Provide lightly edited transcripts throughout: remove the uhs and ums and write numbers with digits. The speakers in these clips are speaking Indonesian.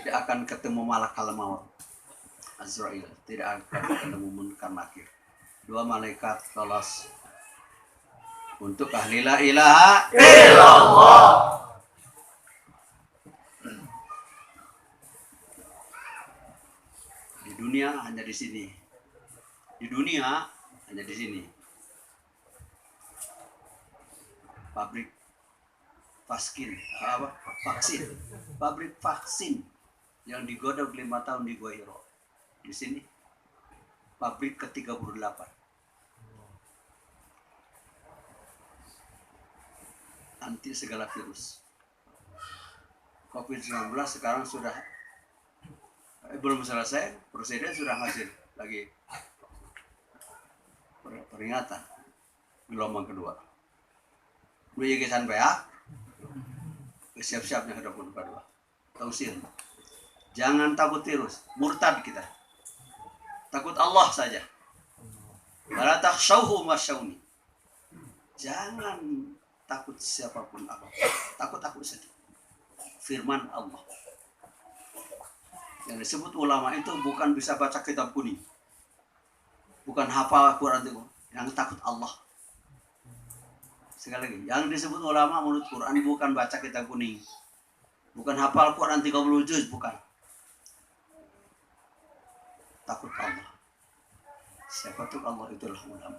tidak akan ketemu malakal maut Azrail, tidak akan ketemu munkar nakir. Dua malaikat lolos untuk ahli la ilaha illallah. Di dunia hanya di sini. Di dunia hanya di sini. Pabrik vaksin, pabrik vaksin yang digodok 5 tahun di Gua Hiro. Di sini pabrik ke-38. Anti segala virus. COVID-19 sekarang sudah belum selesai, presiden sudah ngasih lagi peringatan gelombang kedua. Lu yakisan PA, siap-siapnya ke kedua. Tausil. Jangan takut virus, murtad kita. Takut Allah saja. Wala takhshawhu masyawni. Jangan takut siapapun apa. Takut aku saja. Firman Allah. Yang disebut ulama itu bukan bisa baca kitab kuning. Bukan hafal Quran itu. Yang takut Allah. Sekali lagi, yang disebut ulama menurut Quran bukan baca kitab kuning. Bukan hafal Quran 30 juz, bukan. Takut Allah. Siapa tuh Allah, itulah ulama.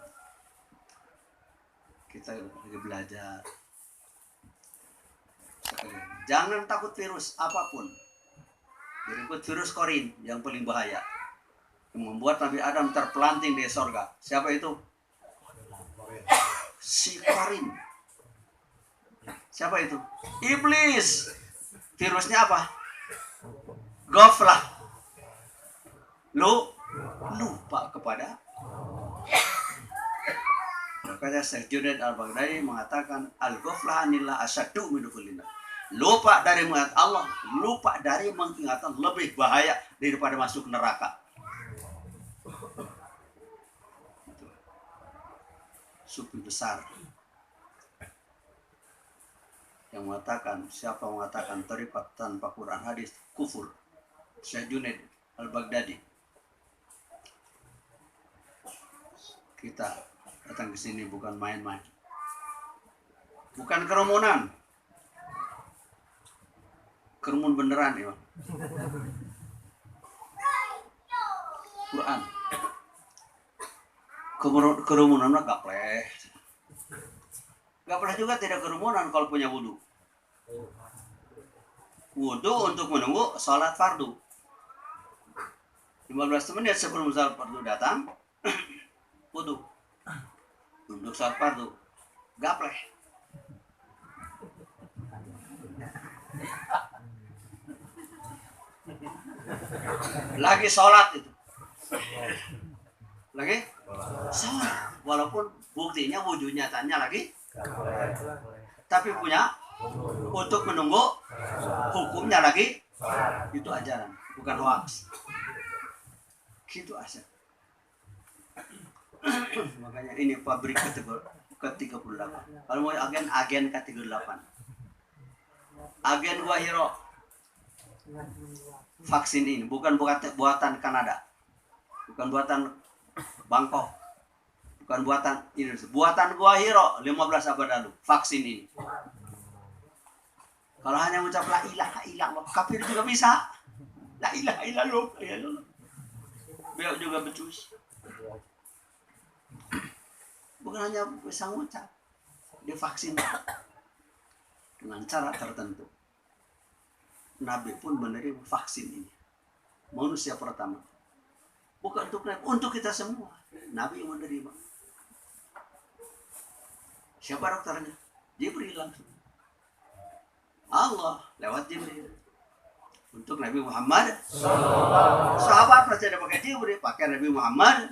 Kita lagi belajar. Jangan takut virus apapun. Berikut virus korin yang paling bahaya, yang membuat Nabi Adam terpelanting di sorga. Siapa itu? Si korin. Siapa itu? Iblis. Virusnya apa? Ghaflah. Lupa kepada. Makanya Syekh Junaid Al-Baghdadi mengatakan al-ghaflah anillah asyaddu min dzikrillah. Lupa dari mengingat Allah, lupa dari mengingat Allah lebih bahaya daripada masuk neraka. Sufi besar yang mengatakan, siapa mengatakan thariqat tanpa Quran hadis kufur. Syekh Junaid Al-Baghdadi. Kita datang ke sini bukan main-main, bukan kerumunan. Kerumun beneran ya, Quran. Kerumunan gapleh. Gapleh juga tidak kerumunan kalau punya wudu. Wudu untuk menunggu sholat fardu. 15 menit sebelum sholat fardu datang, wudu untuk sholat fardu. Gapleh. Lagi sholat itu. Lagi sholat. Walaupun buktinya wujud nyatanya lagi. Tapi punya untuk menunggu hukumnya lagi. Itu ajaran. Bukan hoax. Gitu aja. Makanya ini pabrik ke-38. Kalau mau agen ke-38. Agen Gua Hiro. Vaksin ini bukan buatan Kanada, bukan buatan Bangkok, bukan buatan Indonesia, buatan Gua Hiro 15 abad lalu. Vaksin ini. Kalau hanya mengucap la ilaha illallah, kafir juga bisa. La ilaha illallah, beliau juga becus. Bukan hanya bisa mengucap, divaksin dengan cara tertentu. Nabi pun menerima vaksin ini. Manusia pertama. Bukan untuk Nabi, untuk kita semua. Nabi yang menerima. Siapa dokternya? Jibril langsung. Allah lewat Jibril. Untuk Nabi Muhammad. Sahabat percaya pakai Jibril, pakai Nabi Muhammad.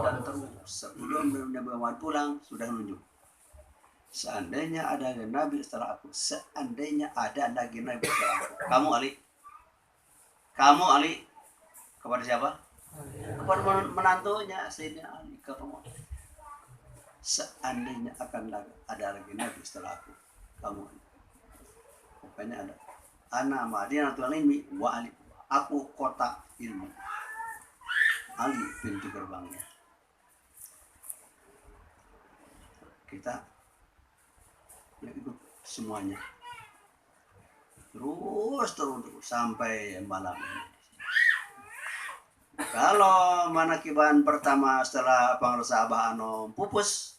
Dan terus sebelum Nabi Muhammad pulang sudah menunjuk. Seandainya ada Nabi setelah aku, seandainya ada lagi Nabi setelah aku. Kamu Ali, kepada siapa? Kepada menantunya Sayyidina Ali, kepada seandainya akan ada lagi Nabi setelah aku, kamu Ali. Pokoknya ana madinatul ilmi wa ali. Aku kota ilmu. Ali pintu gerbangnya. Kita ikut semuanya. Terus sampai malam ini. Kalau manakiban pertama setelah pangresa Abah Anom pupus,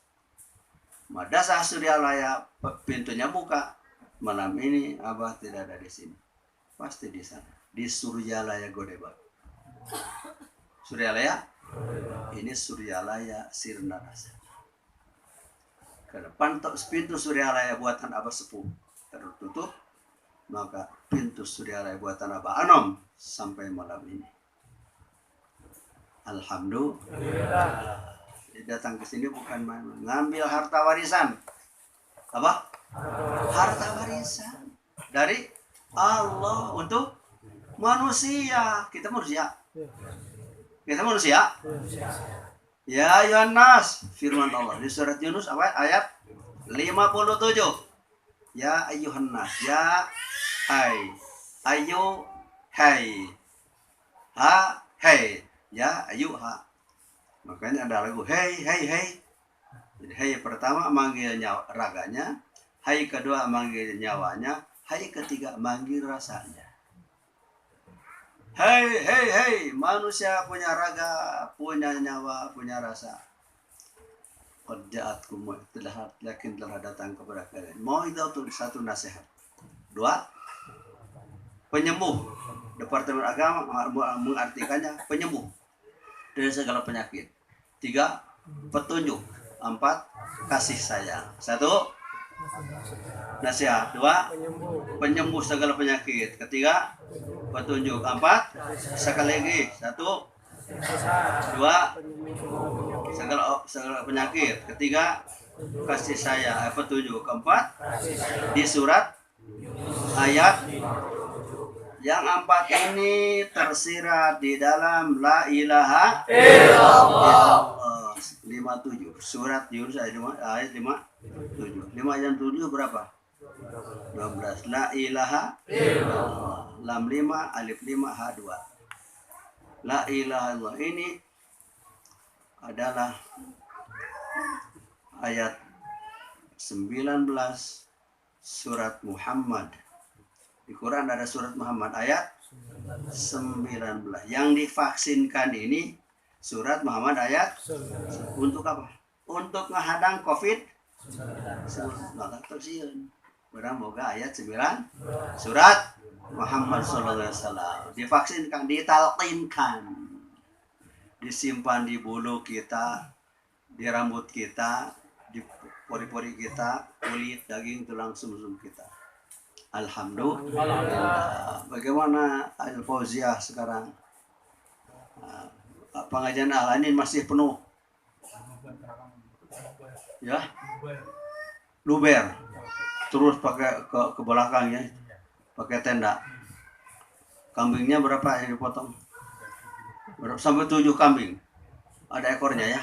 Madrasah Suryalaya pintunya buka. Malam ini Abah tidak ada di sini. Pasti di sana. Di Suryalaya Godebag. Suryalaya? Ini Suryalaya Sirna Rasa. Ke depan pintu Suryalaya buatan Abah Sepuh tertutup. Maka pintu Suryalaya buatan Abah Anom sampai malam ini. Alhamdulillah. Datang ke sini bukan mengambil harta warisan. Apa? Harta warisan dari Allah untuk manusia. Kita manusia. Kita manusia. Ya Yohanes, firman Allah di surat Yunus ayat 57. Ya Yohanes, ya hai, ayu hai, ha hai, ya ayu ha. Makanya ada lagu hey hey hey. Jadi hey pertama manggil raganya, hey kedua manggil nyawanya, hey ketiga manggil rasanya. Hey hey hey, manusia punya raga, punya nyawa, punya rasa. Qad ja'atkum lakin telah datang kepada kalian. Mau itu satu nasihat. Dua, penyembuh. Departemen Agama mengartikannya penyembuh dari segala penyakit. 3, petunjuk. 4, kasih sayang. 1, nasihat. 2, penyembuh segala penyakit. 3, petunjuk. 4, sekali lagi. 1, 2, segala penyakit. 3, kasih sayang. Petunjuk. 4, di surat ayat yang 4 ini tersirat di dalam la ilaha illallah. 57 surat Yunus ayat 57. 5 dan 7 berapa? 12. La ilaha illallah. Lam 5 alif 5 ha 2. La ilaha illallah ini adalah ayat 19 surat Muhammad. Di Quran ada surat Muhammad ayat 19. Yang divaksinkan ini surat Muhammad ayat untuk apa? Untuk menghadang COVID. Maka tersiun. Barang moga ayat 9 surat Muhammad sallallahu alaihi wasallam divaksinkan, ditalqinkan, disimpan di bulu kita, di rambut kita, di pori-pori kita, kulit, daging, tulang, sum-sum kita. Alhamdulillah. Bagaimana Al-Fauziah sekarang? Pengajian Al-Anin masih penuh. Ya? Luber. Terus pakai ke belakangnya. Pakai tenda. Kambingnya berapa yang dipotong? Sampai 7 kambing. Ada ekornya ya.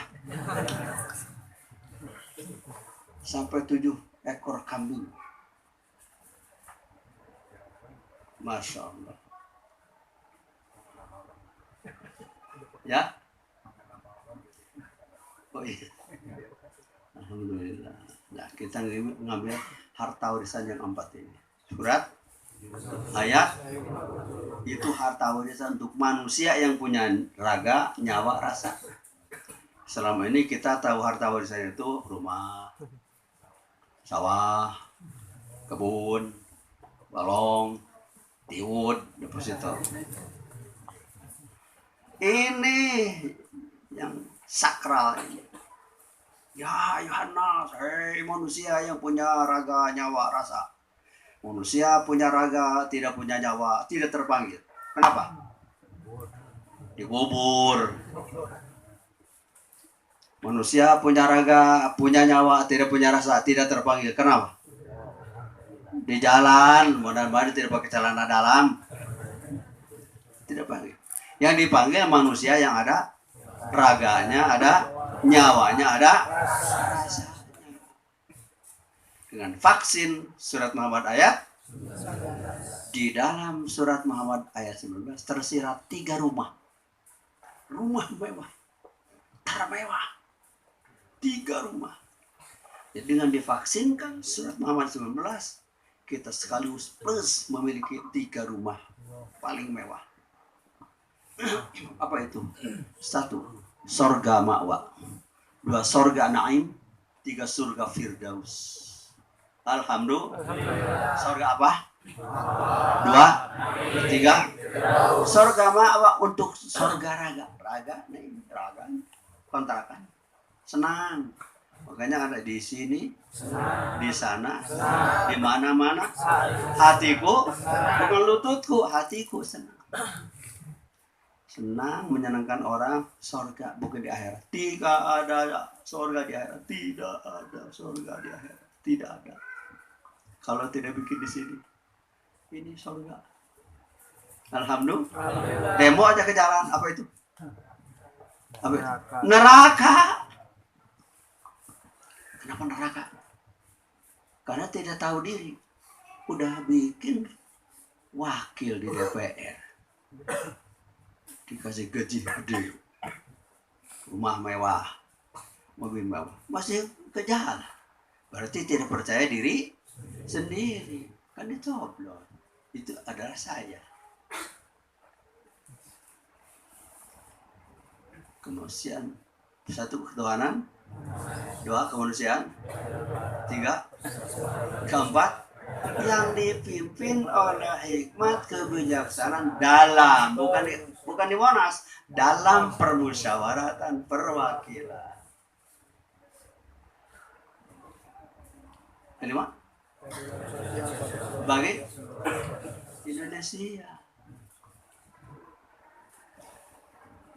Sampai 7 ekor kambing. Masya Allah. Ya? Oh iya. Alhamdulillah. Nah, kita ngambil harta warisan yang 4 ini. Surat ayat itu harta warisan untuk manusia yang punya raga, nyawa, rasa. Selama ini kita tahu harta warisan itu rumah, sawah, kebun, balong, tiwud, deposito. Ini yang sakral ini. Ya Yohanes, hei manusia yang punya raga, nyawa, rasa. Manusia punya raga, tidak punya nyawa, tidak terpanggil. Kenapa? Dikubur. Manusia punya raga, punya nyawa, tidak punya rasa, tidak terpanggil. Kenapa? Di jalan, mudah-mudahan tidak pakai celana dalam. Tidak panggil. Yang dipanggil manusia yang ada raganya, ada nyawanya, ada rasanya. Dengan vaksin surat Muhammad ayat Di dalam surat Muhammad ayat 19 tersirat 3 rumah. Rumah mewah. Termewah. 3 rumah. Jadi dengan divaksinkan surat Muhammad 19, kita sekaligus plus memiliki 3 rumah paling mewah. Apa itu? 1, sorga ma'wa. 2, sorga naim. 3, surga firdaus. Alhamdulillah. Sorga apa? 2, 3. Sorga ma'wa untuk sorga raga. Raga, kontrakan. Senang. Makanya ada di sini, di sana, di mana-mana. Hatiku, bukan lututku, hatiku senang. Senang menyenangkan orang, sorga bukan di akhirat. Tidak ada sorga di akhirat. Tidak ada sorga di akhirat. Tidak ada. Kalau tidak bikin di sini, ini sorga. Alhamdulillah. Demo aja ke jalan, apa itu? Apa itu? Neraka. Kenapa neraka? Karena tidak tahu diri. Udah bikin wakil di DPR. Dikasih gaji gede, rumah mewah, mobil mewah, masih ke jalan. Berarti tidak percaya diri sendiri. Kan dicoblos. Itu adalah saya. Kemanusiaan. 1, ketuhanan. 2, kemanusiaan. 3, keempat, yang dipimpin oleh hikmat kebijaksanaan dalam, bukan di Monas, dalam permusyawaratan perwakilan. Kelima, bagi Indonesia.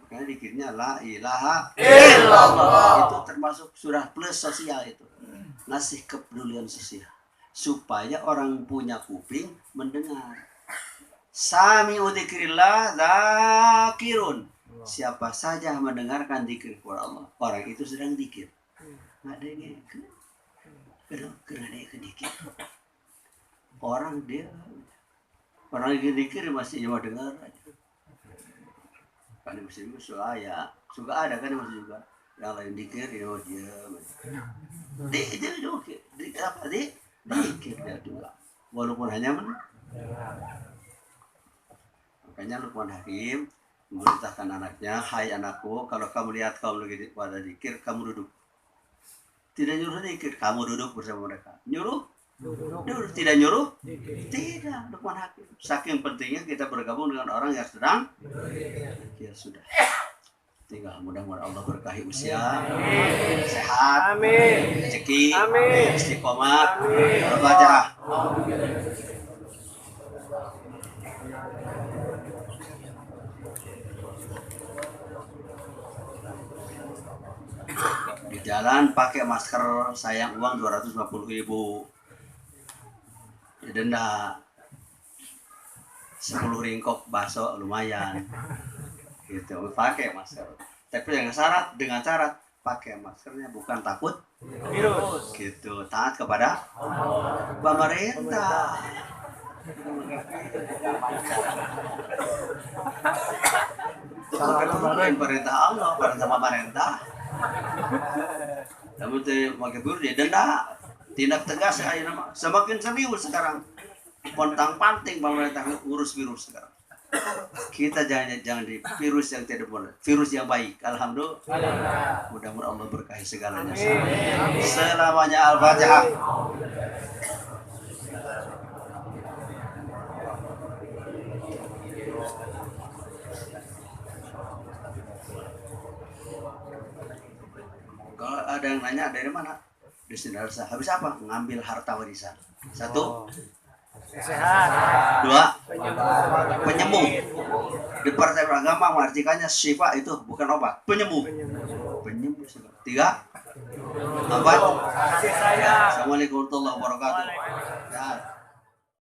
Karena dikirnya la ilaha illallah. Itu termasuk surah plus sosial itu. Ngasih kepedulian sosial. Supaya orang punya kuping mendengar. Sami'u dzikrillah dzakirun. Siapa saja mendengarkan zikir kepada Allah, orang itu sedang zikir. Enggak ada yang kena dikit. Orang lagi zikir masih cuma dengar aja. Kan muslim suka ada kan masih juga. Yang lain zikir dia diam. Dikir dia juga, walaupun hanya makanya Luqman Hakim memerintahkan anaknya, hai anakku, kalau kamu lihat kamu lagi pada zikir, kamu duduk. Tidak nyuruh zikir, kamu duduk bersama mereka. Nyuruh? Duduk. Tidak nyuruh? Tidak. Luqman Hakim. Saking pentingnya kita bergabung dengan orang yang sedang zikir. Sudah. Tinggal mudah-mudahan Allah berkahi usia, sehat, rezeki, istiqomah, Al-Fatihah. Di jalan pakai masker, sayang uang 250.000. Denda 10 ringkop bakso lumayan. Gitu, pakai masker. Tapi dengan syarat pakai maskernya bukan takut virus. Gitu, taat kepada pemerintah. Perintah Allah, perintah pemerintah. Namun pakai virus dia denda. Tindak tegas semakin serius sekarang. Pontang-panting pemerintah urus virus sekarang. Kita jangan di virus yang tidak boleh, virus yang baik. Alhamdulillah. Mudah-mudahan Allah berkahi segalanya. Selamanya Al-Fatihah. Kalau ada yang nanya dari mana? Di Sinarsa. Habis apa? Ngambil harta warisan. 1, sehat. 2, penyembuh. Di Partai Beragama mengartikannya syifa itu bukan obat, penyembuh. 3, 4. Assalamualaikum warahmatullahi wabarakatuh.